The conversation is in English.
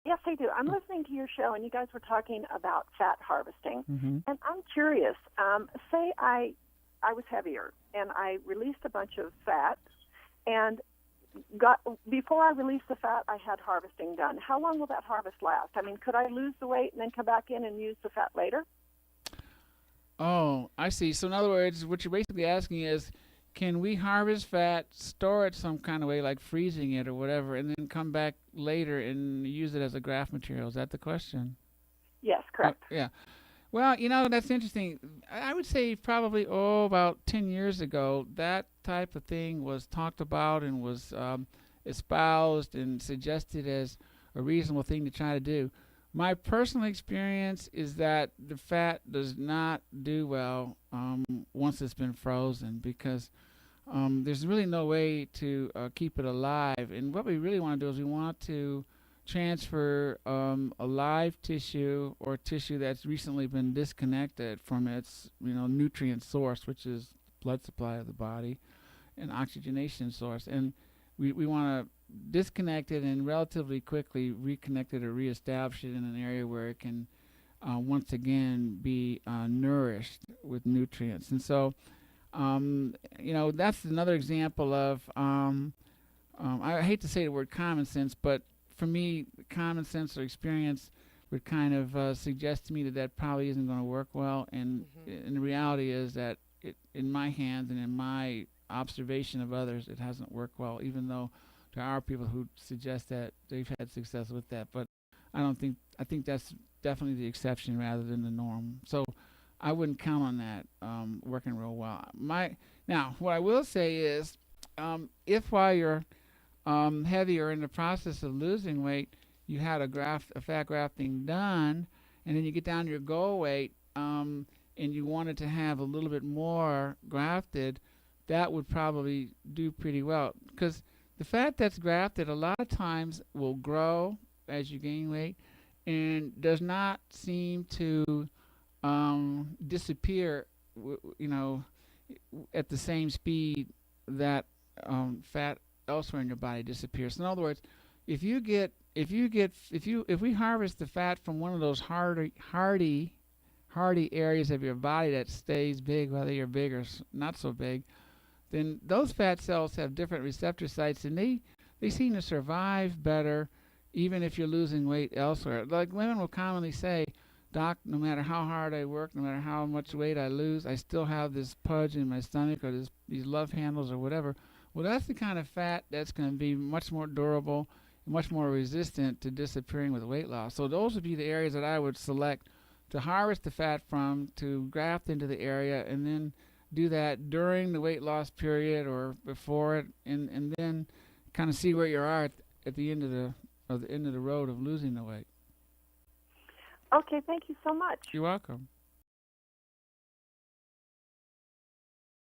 Yes, I do. I'm listening to your show, and you guys were talking about fat harvesting. Mm-hmm. And I'm curious, say I was heavier, and I released a bunch of fat, and before I released the fat, I had harvesting done. How long will that harvest last? I mean, could I lose the weight and then come back in and use the fat later? Oh, I see. So in other words, what you're basically asking is, can we harvest fat, store it some kind of way, like freezing it or whatever, and then come back later and use it as a graft material? Is that the question? Yes, correct. Yeah. Well, that's interesting. I would say probably, about 10 years ago, that type of thing was talked about and was espoused and suggested as a reasonable thing to try to do. My personal experience is that the fat does not do well once it's been frozen, because there's really no way to keep it alive. And what we really want to do is we want to transfer a live tissue or tissue that's recently been disconnected from its nutrient source, which is blood supply of the body, and oxygenation source. And we want to disconnect it and relatively quickly reconnect it or reestablish it in an area where it can once again be nourished with nutrients. And so that's another example of I hate to say the word common sense, but for me, common sense or experience would kind of suggest to me that probably isn't going to work well. And the reality is that in my hands and in my observation of others, it hasn't worked well, even though there are people who suggest that they've had success with that. But I think that's definitely the exception rather than the norm. So I wouldn't count on that working real well. Now, what I will say is, if while you're heavy or in the process of losing weight, you had a fat grafting done, and then you get down to your goal weight, and you wanted to have a little bit more grafted, that would probably do pretty well, because the fat that's grafted a lot of times will grow as you gain weight and does not seem to disappear, at the same speed that fat elsewhere in your body disappears. So in other words, if we harvest the fat from one of those hardy areas of your body that stays big, whether you're big or not so big, then those fat cells have different receptor sites, and they seem to survive better even if you're losing weight elsewhere. Like women will commonly say, "Doc, no matter how hard I work, no matter how much weight I lose, I still have this pudge in my stomach or these love handles or whatever." Well, that's the kind of fat that's going to be much more durable, much more resistant to disappearing with weight loss. So those would be the areas that I would select to harvest the fat from, to graft into the area, and then do that during the weight loss period or before it, and then kind of see where you are at the end of the road of losing the weight. Okay, thank you so much. You're welcome.